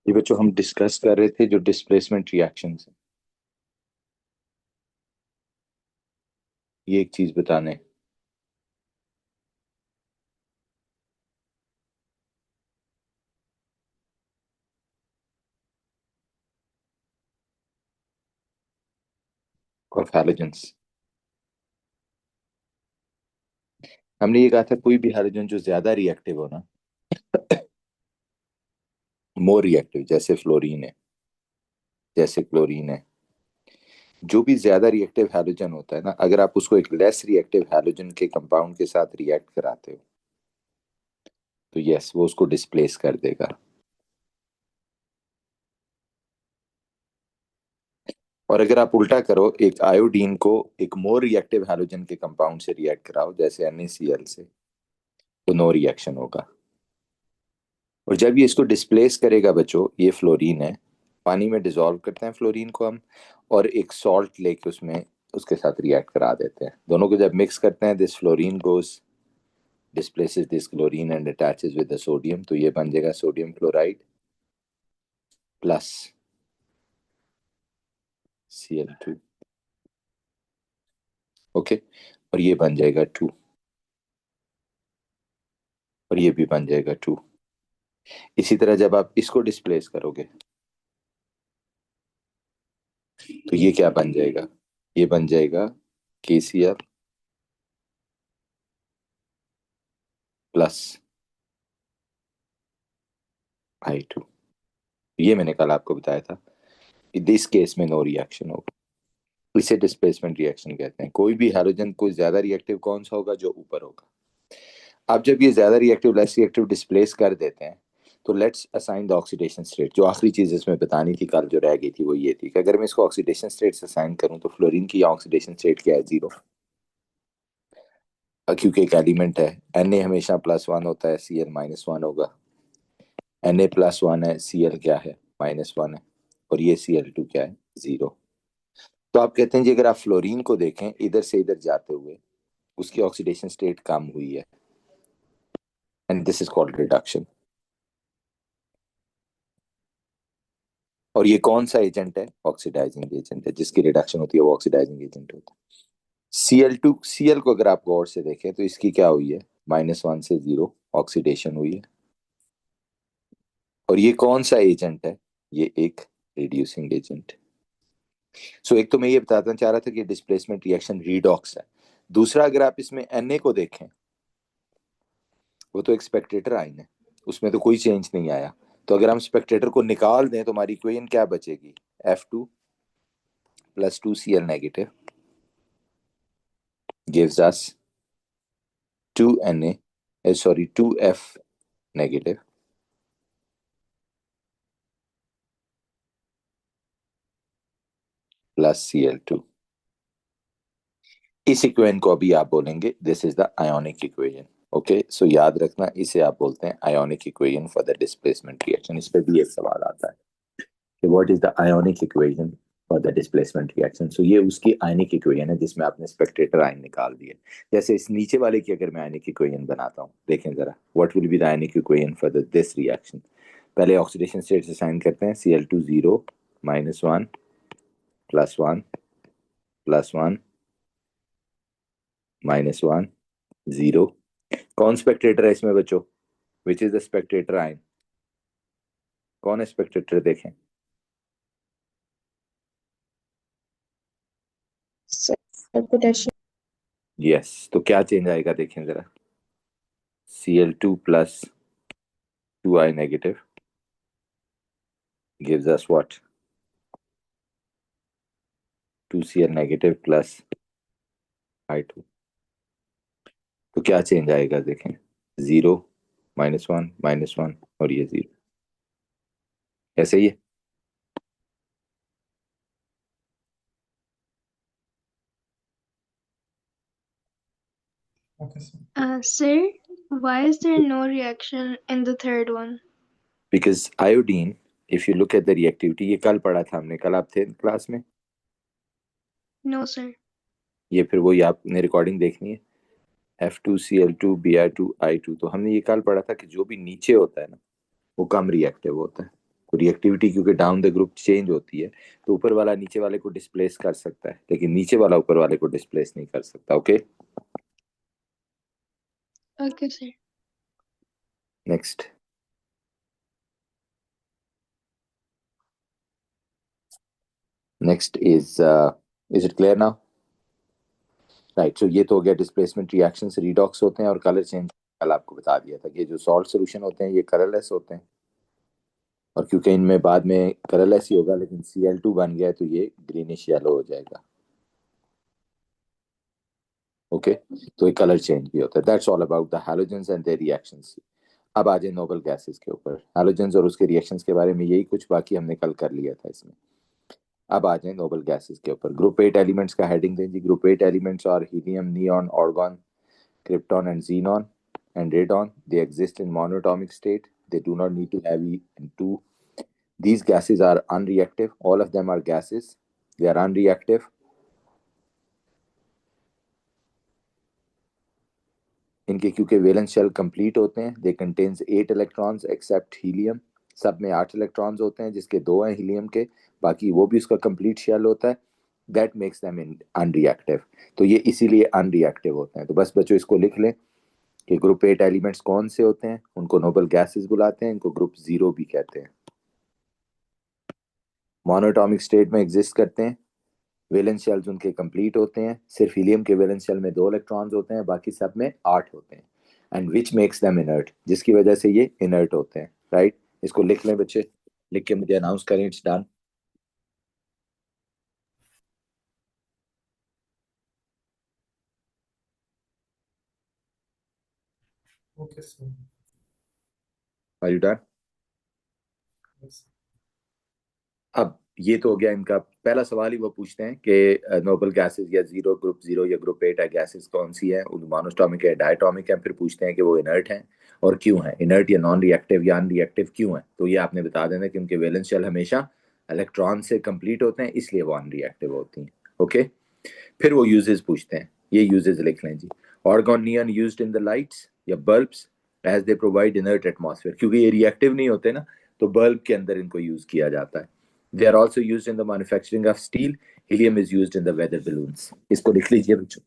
ये बच्चों हम डिस्कस कर रहे थे जो डिस्प्लेसमेंट रिएक्शन है। ये एक चीज बताने ऑफ हैलोजेंस। हमने ये कहा था कोई भी हैलोजन जो ज्यादा रिएक्टिव हो ना, मोर रिएक्टिव, जैसे फ्लोरीन है, जैसे क्लोरीन है, जो भी ज्यादा रिएक्टिव हैलोजन होता है ना, अगर आप उसको एक लेस रिएक्टिव हैलोजन के कंपाउंड के साथ रिएक्ट कराते हो तो यस वो उसको डिस्प्लेस कर देगा। और अगर आप उल्टा करो, एक आयोडीन को एक मोर रिएक्टिव हैलोजन के कंपाउंड से रिएक्ट कराओ जैसे NaCl से, तो नो रिएक्शन होगा। और जब ये इसको डिस्प्लेस करेगा बच्चों, ये फ्लोरीन है, पानी में डिजोल्व करते हैं फ्लोरीन को हम, और एक सॉल्ट लेके उसमें उसके साथ रिएक्ट करा देते हैं। दोनों को जब मिक्स करते हैं, this fluorine goes displaces this chlorine and attaches with the sodium, तो ये बन जाएगा sodium chloride plus Cl2। Okay, और ये बन जाएगा 2, और ये भी बन जाएगा 2। इसी तरह जब आप इसको डिस्प्लेस करोगे तो ये क्या बन जाएगा, ये बन जाएगा KCl प्लस I2। ये मैंने कल आपको बताया था, इस केस में नो रिएक्शन होगा। इसे डिस्प्लेसमेंट रिएक्शन कहते हैं। कोई भी हैलोजन कोई ज्यादा रिएक्टिव कौन सा होगा, जो ऊपर होगा। अब जब ये ज्यादा रिएक्टिव लेस रिएक्टिव डिस्प्लेस कर देते हैं, तो let's assign the oxidation state. जो आखिरी चीज इसमें बतानी थी कल, जो रह गई थी, वो ये थी कि अगर मैं इसको ऑक्सीडेशन स्टेट असाइन करूं तो फ्लोरीन की ऑक्सीडेशन स्टेट क्या है, 0। क्योंकि एक एलिमेंट है, Na हमेशा +1 होता है, Cl -1 होगा। Na+1 है, Cl क्या है, -1 है, और ये Cl2 क्या है, 0। तो आप कहते हैं जी अगर आप फ्लोरीन को देखें इधर से इधर जाते हुए, उसकी ऑक्सीडेशन स्टेट कम हुई है, and this is called reduction. और ये कौन सा एजेंट है, ऑक्सीडाइजिंग एजेंट है। जिसकी रिडक्शन होती है वो ऑक्सीडाइजिंग एजेंट होता है। Cl2 को अगर आप गौर से देखें तो इसकी क्या हुई है, -1 से 0 ऑक्सीडेशन हुई है। और ये कौन सा एजेंट है, ये एक रिड्यूसिंग एजेंट। सो एक तो मैं ये बताना चाह रहा था कि डिस्प्लेसमेंट रिएक्शन रीडॉक्स है। दूसरा, अगर आप इसमें Na को देखें, वो तो एक स्पेक्टेटर आइन है, उसमें तो कोई चेंज नहीं आया। तो अगर हम स्पेक्टेटर को निकाल दें तो हमारी इक्वेशन क्या बचेगी, F2 + 2Cl negative gives us 2F negative plus Cl2। इस इक्वेशन को अभी आप बोलेंगे this is the ionic equation. Okay, so याद रखना, इसे आप बोलते हैं ionic equation for the displacement reaction. इस पे भी एक सवाल आता है कि what is the ionic equation for the displacement reaction. So ये उसकी आयनिक इक्वेशन है जिसमें आपने स्पेक्टेटर आयन निकाल दिए। जैसे इस नीचे वाले की अगर मैं आयनिक इक्वेशन बनाता हूँ, देखें जरा, what will be the ionic equation for this reaction. पहले ऑक्सीडेशन स्टेट से साइन करते हैं, Cl2 0 -1 +1 +1 -1 0। कौन स्पेक्टेटर है इसमें बच्चों, which is the Spectator ion, कौन है स्पेक्टेटर, देखें। पोटेशियम। यस, तो क्या चेंज आएगा देखें जरा, Cl2 + 2I negative gives us what, 2Cl negative plus I2। तो क्या चेंज आएगा देखें, 0 -1 -1 और ये 0, ऐसे ही है। Sir, why is there no reaction in the third one? Because iodine, if you look at the reactivity, ये कल पढ़ा था हमने, कल आप थे क्लास में। No, sir. ये फिर वही आपने रिकॉर्डिंग देखनी है, F2Cl2 Br2 I2। तो हमने ये कल पढ़ा था कि जो भी नीचे होता है ना, वो कम रिएक्टिव होता है। तो रिएक्टिविटी क्योंकि डाउन द ग्रुप चेंज होती है, तो ऊपर वाला नीचे वाले को डिस्प्लेस कर सकता है, लेकिन नीचे वाला ऊपर वाले को डिस्प्लेस नहीं कर सकता। Okay, Okay, sir. Next. Next is it clear now? Right, so ये तो हो गया डिस्प्लेसमेंट रिएक्शन से रिडॉक्स होते हैं, और कलर चेंज कल आपको बता दिया था कि जो सॉल्ट सोल्यूशन होते हैं ये कलरलेस होते हैं, और क्योंकि इनमें बाद में कलरलेस ही होगा, लेकिन Cl2 बन गया तो ये ग्रीनिश येलो हो जाएगा। ओके, तो ये कलर चेंज भी होता है। That's all about the halogens and there reactions. अब आ जाए नोबल गैसेस के ऊपर। हैलोजेंस और उसके रिएक्शंस के बारे में यही कुछ, बाकी हमने कल कर लिया था इसमें। अब आ जाए नोबल गैसेस के ऊपर। ग्रुप 8 एलिमेंट्स का हेडिंग दें जी। Group 8 elements are helium, neon, argon, krypton and xenon and radon. They exist in monatomic state. They do not need to have E2. These gases are unreactive. All of them are gases. They are unreactive. इनके क्योंकि valence shell complete होते हैं, दे contains 8 electrons accept helium. सब में 8 electrons होते हैं, जिसके 2 हैं हीलियम के, बाकी वो भी उसका कंप्लीट शेल होता है। That makes them unreactive. तो ये इसीलिए अनरिएक्टिव होते हैं। तो बस बच्चों इसको लिख लें कि ग्रुप 8 एलिमेंट्स कौन से होते हैं, उनको नोबल गैसेस बुलाते हैं, इनको ग्रुप 0 भी कहते हैं। मोनोटॉमिक स्टेट में एग्जिस्ट करते हैं, वैलेंस शेल्स उनके कंप्लीट होते हैं, सिर्फ हीलियम के वैलेंस शेल में 2 इलेक्ट्रॉन्स होते हैं, बाकी सब में 8 होते हैं। And which makes them inert, जिसकी वजह से ये इनर्ट होते हैं। राइट, इसको लिख लें बच्चे, लिख के मुझे अनाउंस करें, it's done. Okay, sir. Are you done? Yes. अब ये तो हो गया इनका पहला सवाल ही। वो पूछते हैं कि नोबल गैसेस या जीरो, ग्रुप 0 या ग्रुप 8 है गैसेस कौन सी है, मोनोटॉमिक है, डायटोमिक है। फिर पूछते हैं कि वो इनर्ट हैं और क्यों है इनर्ट, या नॉन रिएक्टिव या अनरिएक्टिव क्यों है। तो ये आपने बता देना कि उनके वैलेंस शेल हमेशा इलेक्ट्रॉन से कंप्लीट होते हैं, इसलिए वो अनरिएक्टिव होती हैं। ओके, फिर वो यूजेस पूछते हैं, ये यूजेस लिख लें जी। Argon neon used in the lights या bulbs as they provide inert atmosphere, क्योंकि ये रिएक्टिव नहीं होते ना, तो बल्ब के अंदर इनको यूज किया जाता है। They are also used in the manufacturing of steel. Helium is used in the weather balloons. इसको लिख लीजिए बच्चों।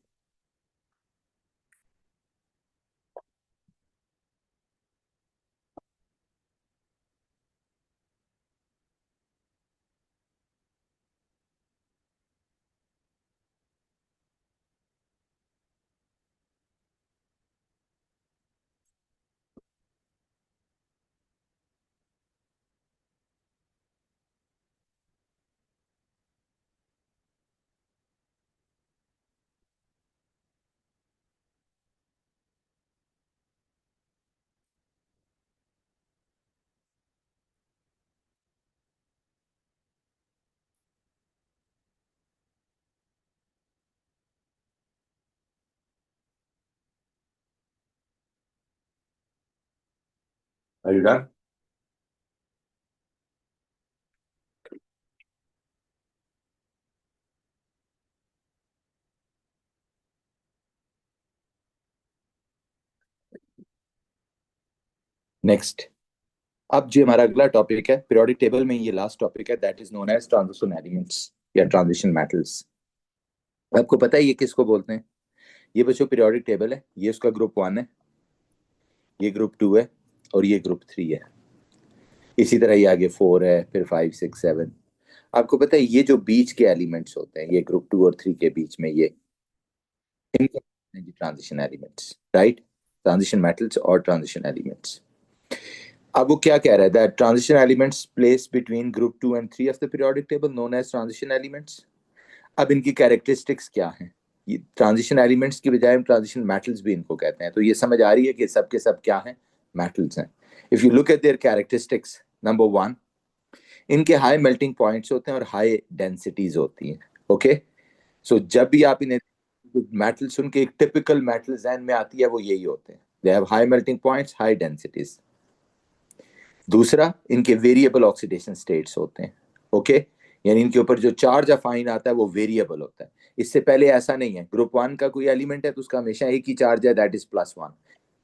Are you done? नेक्स्ट, अब जो हमारा अगला टॉपिक है पीरियोडिक टेबल में, ये लास्ट टॉपिक है, that is known as transition elements या ट्रांजिशन मेटल्स। आपको पता है ये किसको बोलते हैं? ये बच्चों पीरियोडिक टेबल है, ये उसका ग्रुप 1 है, ये ग्रुप 2 है, और ये ग्रुप 3 है। इसी तरह ये आगे 4 है, फिर 5 6 7। आपको पता है ये जो बीच के एलिमेंट्स होते हैं, ये ग्रुप 2 और 3 के बीच में, ये इनको transition elements. Right, transition metals और ट्रांजिशन एलिमेंट्स। अब वो क्या कह रहा है, that transition elements place between group 2 and 3 of the periodic table known as transition elements. अब इनकी कैरेक्टरिस्टिक्स क्या हैं? ये ट्रांजिशन एलिमेंट्स की बजाय हम ट्रांजिशन मेटल्स भी इनको कहते हैं। तो ये समझ आ रही है कि सब के सब क्या हैं? मेटल्स हैं। If you look at there characteristics, number 1, इनके हाई मेल्टिंग पॉइंट्स होते हैं और हाई डेंसिटीज होती हैं। ओके, सो जब भी आप इन्हें मेटल सुन के एक टिपिकल मेटल जहन में आती है, वो यही होते हैं। They have high melting points, high densities. दूसरा, इनके वेरिएबल ऑक्सीडेशन स्टेट्स होते हैं। ओके, यानी इनके ऊपर जो चार्ज ऑफ आइन आता है वो वेरिएबल होता है। इससे पहले ऐसा नहीं है, ग्रुप 1 का कोई एलिमेंट है तो उसका हमेशा एक ही चार्ज है, दैट इज +1।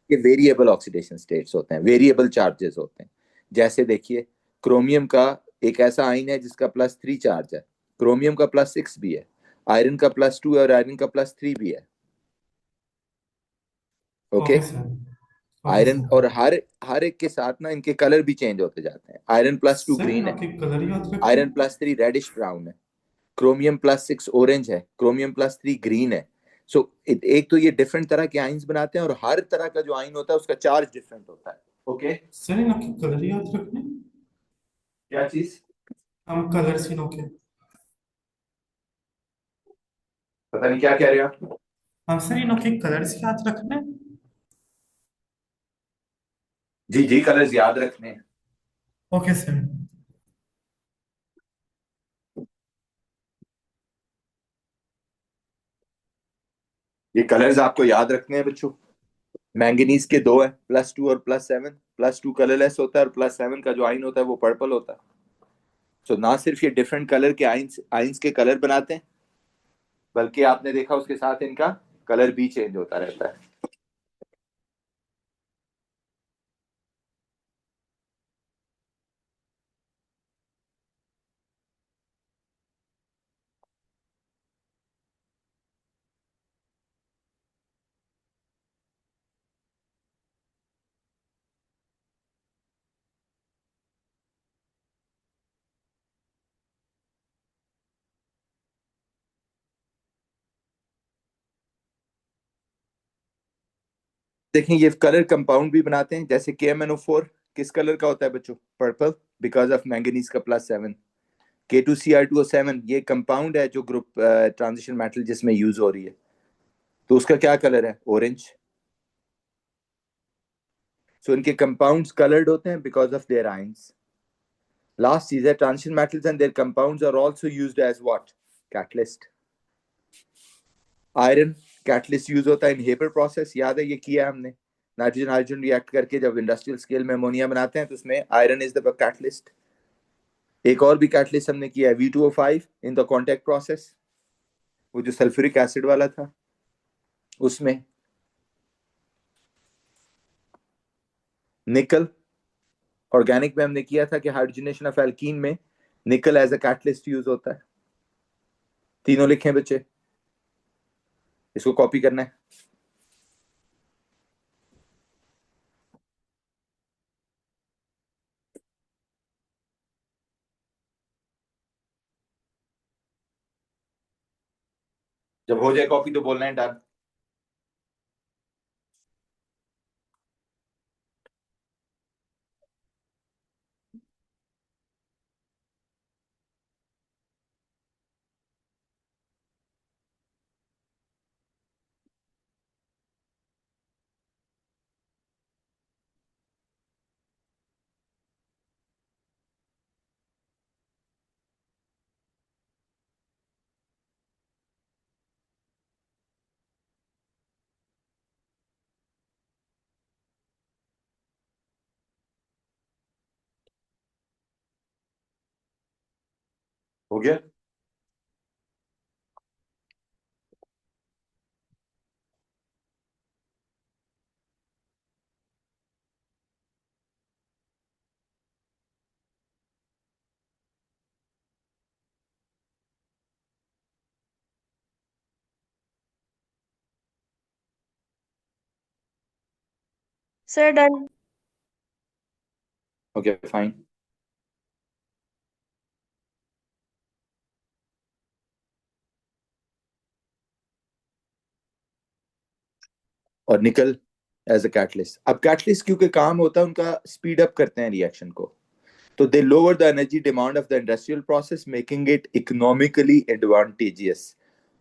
ये वेरिएबल ऑक्सीडेशन स्टेट्स होते हैं, वेरिएबल चार्जेस होते हैं। जैसे देखिए क्रोमियम का एक ऐसा आयन है जिसका +3 चार्ज है, क्रोमियम का +6 भी है, आयरन का +2 है और आयरन का +3 भी है। Okay. Okay sir. Okay iron sir. और हर हर एक के साथ ना इनके कलर भी चेंज होते जाते हैं। आयरन +2 सर ग्रीन है, इनके कलर याद रखने। आयरन +3 रेडिश ब्राउन है, क्रोमियम +6 ऑरेंज है, क्रोमियम +3 ग्रीन है। सो एक तो ये डिफरेंट तरह के आयन्स बनाते हैं और हर तरह का जो आयन होता है उसका चार्ज डिफरेंट होता है। ओके। सर इनके कलर याद रखने। क्या चीज? हम कलर इनके। पता नहीं क्या कह रहे हो आप। हम सर इनके कलर्स याद रखने। जी जी, कलर्स याद रखने हैं। Okay sir. ये कलर्स आपको याद रखने हैं बच्चों। मैंगनीज के दो है, +2 और +7। +2 कलरलेस होता है और +7 का जो आइन होता है वो पर्पल होता है। तो ना सिर्फ ये डिफरेंट कलर के आइंस आइंस के कलर बनाते हैं, बल्कि आपने देखा उसके साथ इनका कलर भी चेंज होता रहता है। देखें, ये कलर कंपाउंड भी बनाते हैं, जैसे KMnO4 किस कलर का होता है बच्चों? पर्पल, बिकॉज ऑफ मैंगनीज का +7। K2Cr2O7 ये कंपाउंड है जो ग्रुप ट्रांजिशन मेटल जिसमें यूज हो रही है, तो उसका क्या कलर है? ऑरेंज। सो इनके कंपाउंड्स कलर्ड होते हैं because of their ions. Last चीज है, transition metals and their compounds are also used as what? Catalyst. Iron catalyst use होता है इन हेबर प्रोसेस, याद है ये किया है हमने। नाइट्रोजन हाइड्रोजन रिएक्ट करके जब इंडस्ट्रियल स्केल में अमोनिया बनाते हैं तो उसमें आयरन इज द कैटलिस्ट। एक और भी कैटलिस्ट हमने किया है V2O5 in the contact process, वो जो सल्फ्यूरिक एसिड वाला था उसमें। निकल ऑर्गेनिक में हमने किया था कि हाइड्रोजनेशन ऑफ एल्कीन में निकल एज अ कैटलिस्ट यूज होता है। तीनों लिखे बच्चे, इसको कॉपी करना है। जब हो जाए कॉपी तो बोलना है डन। हो गया। Sir, done. Okay fine. और निकल एज अ कैटलिस्ट। अब कैटलिस्ट क्योंकि काम होता है उनका स्पीड अप करते हैं रिएक्शन को, तो they lower the energy demand of the industrial process, making it economically advantageous.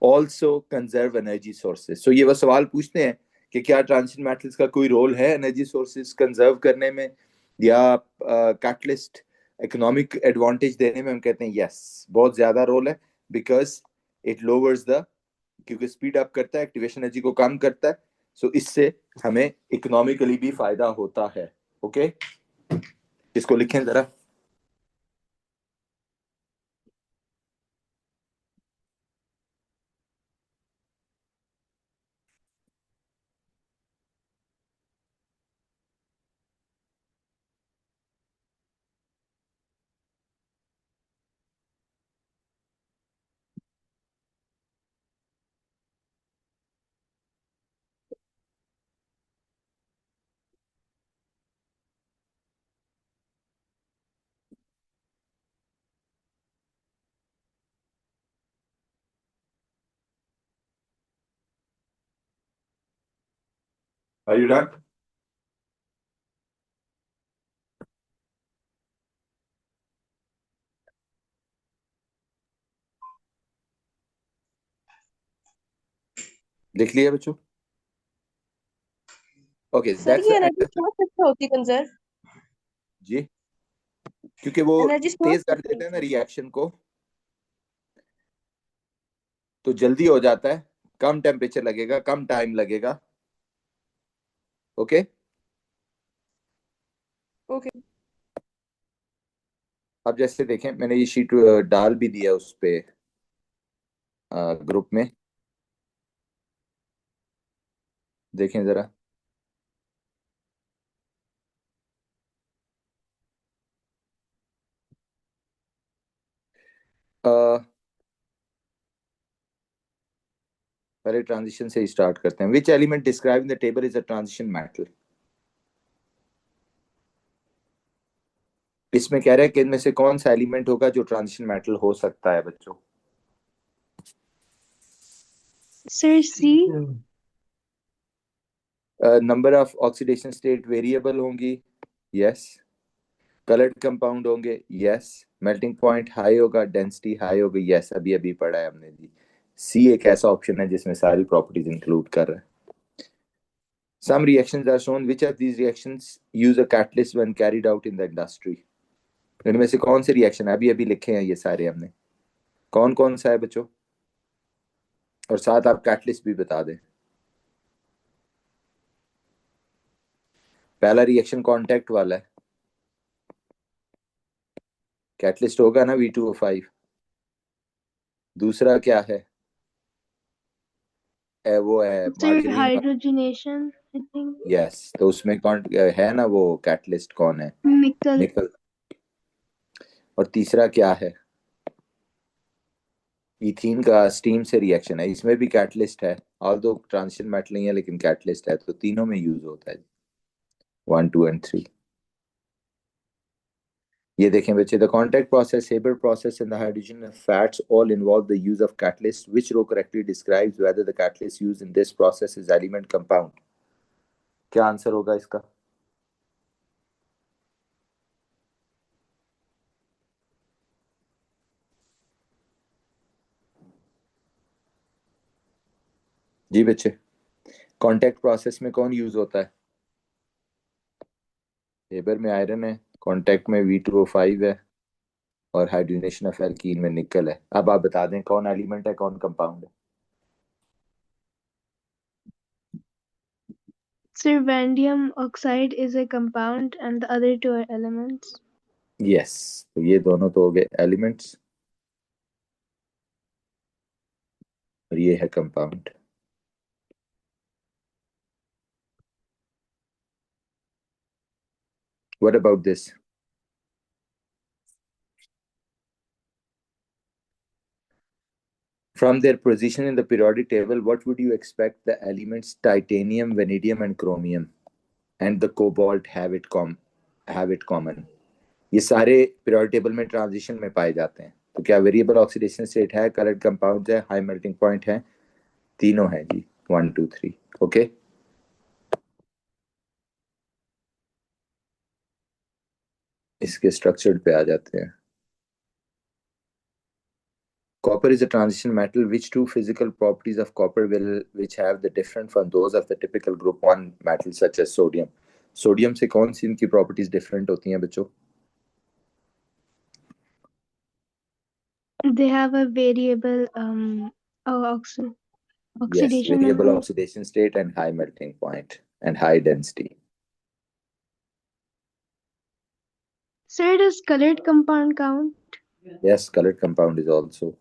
Also conserve energy sources. So ये वो सवाल पूछते हैं कि क्या ट्रांजिशन मेटल्स का कोई रोल है एनर्जी सोर्सेज कंजर्व करने में या कैटलिस्ट इकोनॉमिक एडवांटेज देने में? हम कहते हैं यस, बहुत ज्यादा रोल है, बिकॉज इट लोअर्स द, क्योंकि स्पीड अप करता है, एक्टिवेशन एनर्जी को कम करता है। सो इससे हमें इकोनॉमिकली भी फायदा होता है। ओके, इसको लिखें जरा। Are you done? देख लिया बच्चों? Okay, सर that's ये the एनर्जी end. स्टोर कैसे होती है कंजर्व? जी, क्योंकि वो एनर्जी स्टोर तेज कर देते हैं ना रिएक्शन को, तो जल्दी हो जाता है, कम टेम्परेचर लगेगा, कम टाइम लगेगा. Okay, okay. अब जैसे देखें, मैंने ये शीट डाल भी दिया उस पे ग्रुप में, देखें जरा. पहले ट्रांजिशन से ही स्टार्ट करते हैं. Which element describe in the table is a transition metal? इसमें कह रहा है कि इनमें से कौन सा एलिमेंट होगा जो ट्रांजिशन मेटल हो सकता है बच्चों? Sir, C. Number of oxidation state variable होंगी, यस. कलर्ड कंपाउंड होंगे, यस. मेल्टिंग पॉइंट हाई होगा, डेंसिटी हाई होगी, यस. अभी अभी पढ़ा है हमने जी. सी एक ऐसा ऑप्शन है जिसमें सारी प्रॉपर्टीज इंक्लूड कर रहा है. Some reactions are shown. Which of these reactions use a catalyst when carried out in the industry? इनमें से कौन से रिएक्शन अभी अभी लिखे हैं ये सारे हमने, कौन कौन सा है बच्चों? और साथ आप कैटलिस्ट भी बता दें. पहला रिएक्शन कांटेक्ट वाला है, कैटलिस्ट होगा ना V2O5. दूसरा क्या है? वो है Sir, margarine. hydrogenation, I think. Yes, तो उसमें कौन है ना, वो कैटलिस्ट कौन है? Nickel. निकल. और तीसरा क्या है? इथीन का स्टीम से रिएक्शन है, इसमें भी कैटलिस्ट है, ऑल्दो ट्रांजिशन मेटल नहीं है लेकिन कैटलिस्ट है, तो तीनों में यूज होता है. 1 2 एंड 3. ये देखें बच्चे, the contact process, Haber process and the hydrogen fats all involve the use of catalyst. Which row correctly describes whether the catalyst used in this process is element compound? क्या answer होगा इसका? जी बच्चे, contact process में कौन use होता है? Haber में iron है, कॉन्टैक्ट में V2O5 है, और हाइड्रोजनेशन ऑफ एल्कीन में निकल है. अब आप बता दें कौन एलिमेंट है, कौन कंपाउंड है? Sir, vanadium oxide is a compound and the other two are elements. Yes, तो ये दोनों तो हो गए एलिमेंट्स, और ये है compound. What about this? From their position in the periodic table, what would you expect the elements titanium, vanadium, and chromium, and the cobalt have it common? ये सारे periodic table में transition में पाए जाते हैं, तो क्या variable oxidation state है, colored compounds है, high melting point है? तीनों है जी. 1 2 3. ओके, इसके स्ट्रक्चर्ड पे आ जाते हैं. Copper is a transition metal. Which two physical properties of copper which have the different from those of the typical group 1 metal such as sodium? Sodium से कौन सी इनकी प्रॉपर्टीज डिफरेंट होती हैं बच्चों? They have a variable Yes, oxidation variable level. oxidation state and high melting point and high density. Sir, does colored compound count? Yes, colored compound is also.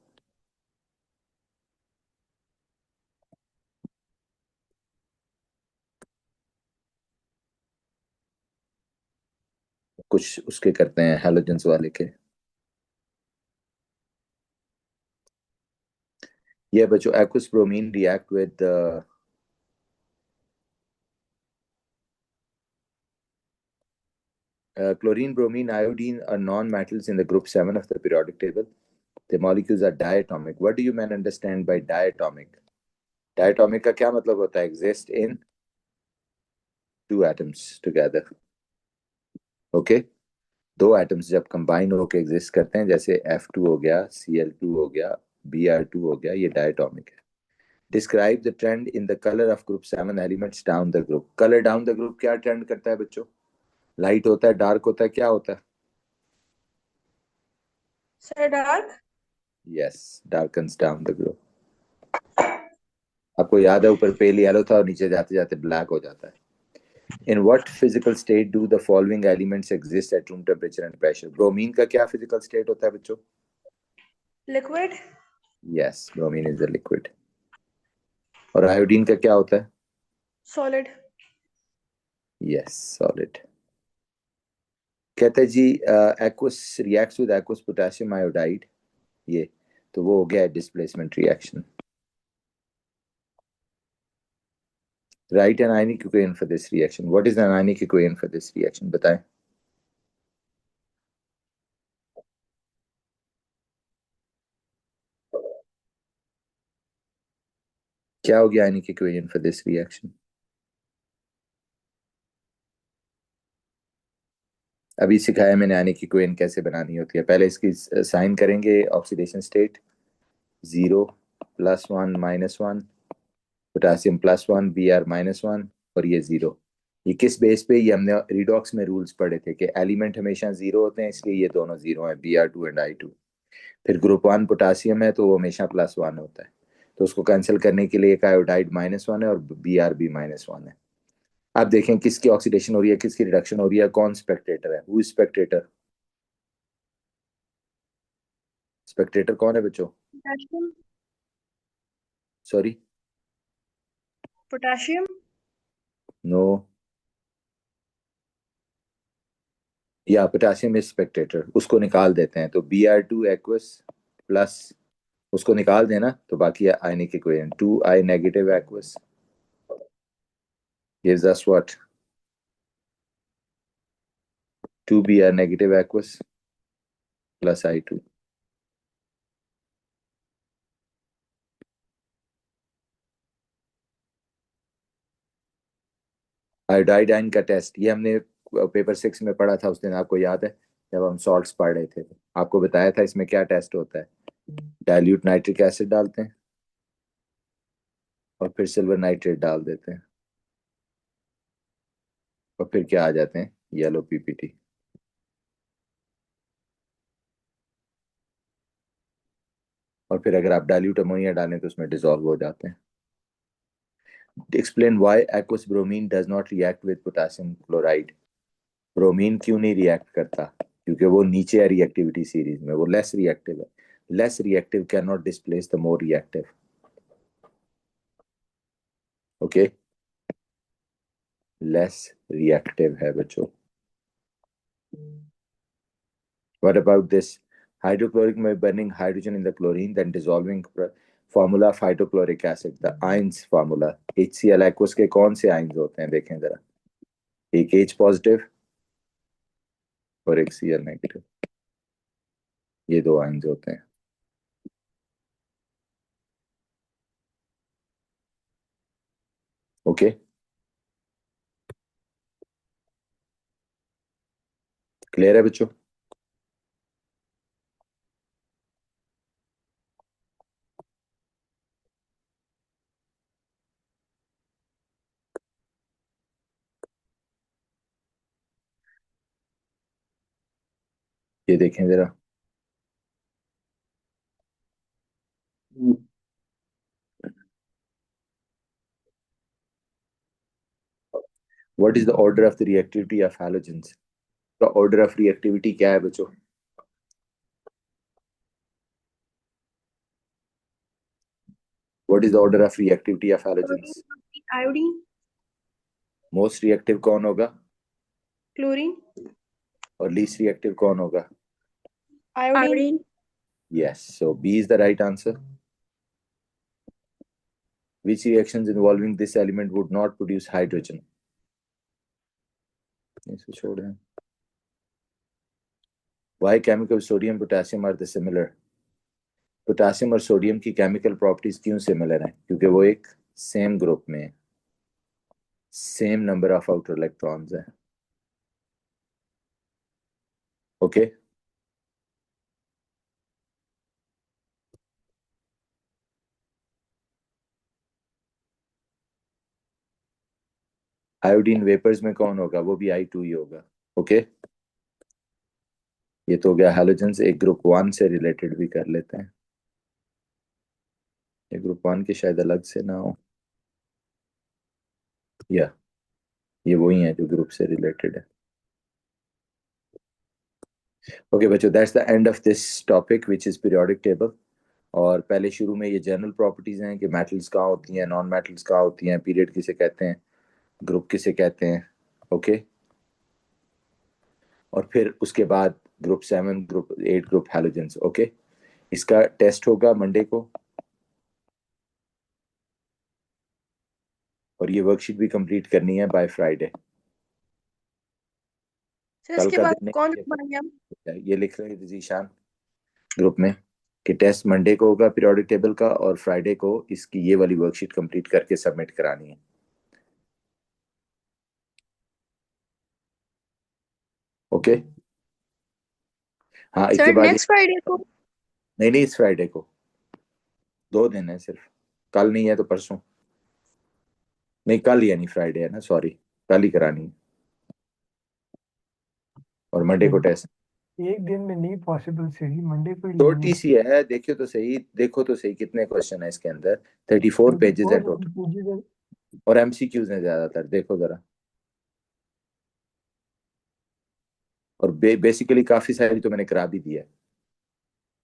कुछ उसके करते हैं हैलोजेंस वाले के. ये बच्चों, aqueous bromine react with chlorine, bromine, iodine are non-metals in the group 7 of the periodic table. The molecules are diatomic. What do you men understand by diatomic? Diatomic का क्या मतलब होता है? Exist in 2 atoms together. Okay, 2 atoms जब combine होकर exist करते हैं, जैसे F2 हो गया, Cl2 हो गया, Br2 हो गया, ये डायटोमिक है. Describe the trend in the color of group 7 elements down the group. Color down the group क्या ट्रेंड करता है बच्चों? लाइट होता है, डार्क होता है, क्या होता है? Sir, dark? Yes, darkens down the group. आपको याद है ऊपर पेल येलो था और नीचे जाते जाते ब्लैक हो जाता है. In what physical state do the following elements exist at room temperature and pressure? Bromine का क्या physical state होता है बच्चों? Liquid? Yes, bromine is a liquid. और आयोडीन का क्या होता है? Solid? Yes, solid. कहते हैं जी aqueous reacts with aqueous potassium iodide, ये तो वो हो गया displacement reaction. Write an ionic equation for this reaction. What is the ionic equation for this reaction? बताएं. क्या हो गया ionic equation for this reaction? अभी सिखाया मैंने ionic equation कैसे बनानी होती है. पहले इसकी साइन करेंगे ऑक्सीडेशन स्टेट 0 +1 -1 पोटेशियम +1 Br -1 और ये 0. ये किस बेस पे? ये हमने रिडॉक्स में रूल्स पढ़े थे कि एलिमेंट हमेशा 0 होते हैं, इसलिए ये दोनों 0 हैं, Br2 एंड I2. फिर ग्रुप 1 पोटेशियम है तो वो हमेशा +1 होता है, तो उसको कैंसिल करने के लिए एक आयोडाइड -1 है और Br भी -1 है. आप देखें किसकी ऑक्सीडेशन हो रही है, किसकी रिडक्शन हो रही है, कौन स्पेक्टेटर है? Who is Spectator? स्पेक्टेटर कौन है बच्चों? Potassium? Sorry, Potassium? नो, या पोटेशियम इज स्पेक्टेटर. उसको निकाल देते हैं तो Br2 एक्वस प्लस उसको निकाल देना तो बाकी ionic equation 2I negative aqueous gives us what? 2Br negative aqueous plus I2. Iodide ion का टेस्ट ये हमने पेपर 6 में पढ़ा था उस दिन, आपको याद है जब हम सॉल्ट्स पढ़ रहे थे, आपको बताया था इसमें क्या टेस्ट होता है. डाइल्यूट नाइट्रिक एसिड डालते हैं और फिर सिल्वर नाइट्रेट डाल देते हैं और फिर क्या आ जाते हैं? Yellow PPT. और फिर अगर आप डाइल्यूट अमोनिया डालें तो उसमें डिसॉल्व हो जाते हैं. Explain why aqueous bromine does not react with potassium chloride. Bromine क्यों नहीं रिएक्ट करता? क्योंकि वो नीचे है रिएक्टिविटी सीरीज में, वो लेस रिएक्टिव है. Less reactive can not displace the more reactive. Okay, less reactive है बच्चों. What about this? हाइड्रोक्लोरिक में burning hydrogen in the chlorine then dissolving formula of hydrochloric acid, the ions formula. HCl aqueous के कौन से ions होते हैं देखें जरा. एक H पॉजिटिव और एक Cl नेगेटिव, ये 2 आयंस होते हैं. ओके, क्लियर है बच्चों? ये देखें जरा. What is the order of the reactivity of halogens? का ऑर्डर ऑफ रिएक्टिविटी क्या है बच्चों? What is the order of reactivity of halogens? Iodine? Most reactive कौन होगा Chlorine? और लीस्ट रिएक्टिव कौन होगा? Iodine? Yes, so B is the right answer. Which reactions involving this element would not produce hydrogen? इसको छोड़ दें. Why chemical sodium potassium are the similar? Potassium और sodium की केमिकल प्रॉपर्टीज क्यों similar हैं? क्योंकि वो एक सेम ग्रुप में है. Same number of outer electrons है। ओके, आयोडीन वेपर्स में कौन होगा, वो भी I2 ही होगा। ओके, ये तो हो गया हैलोजेंस। एक ग्रुप वन से रिलेटेड भी कर लेते हैं, ये ग्रुप वन के शायद अलग से ना हो, या ये वही है जो ग्रुप से रिलेटेड है। ओके बच्चों, that's the end of this topic which is periodic table. और पहले शुरू में ये जनरल प्रॉपर्टीज हैं कि मेटल्स कहाँ होती हैं, नॉन मेटल्स कहाँ होती हैं, पीरियड किसे कहते हैं, ग्रुप किसे कहते हैं। ओके, और फिर उसके बाद group 7, group 8, group halogens. Okay, इसका टेस्ट होगा मंडे को, और ये वर्कशीट भी कंप्लीट करनी है बाय फ्राइडे। सर कल इसके का बाद दिन कौन नहीं, पढ़ाएंगे हम? ये लिख रहे हैं जीशान ग्रुप में कि टेस्ट मंडे को होगा पीरियोडिक टेबल का, और फ्राइडे को इसकी ये वाली वर्कशीट कंप्लीट करके सबमिट करानी है। ओके, हाँ इसके सर बाद नेक्स्ट फ्राइडे को? नहीं नहीं, इस फ्राइडे को, 2 दिन है सिर्फ, कल नहीं है तो परसों, नहीं कल ही, यानी फ्राइडे है ना, सॉरी, कल ही करानी है, और मंडे को टेस्ट। एक दिन में नहीं पॉसिबल सही, मंडे को ही छोटी लेनी सी है, देखियो तो सही, देखो तो सही कितने क्वेश्चन है इसके अंदर, 34 पेजेस है टोटल, है। और एमसीक्यूज हैं ज्यादातर, देखो जरा। और बेसिकली काफी सारी तो मैंने करा भी दिया है।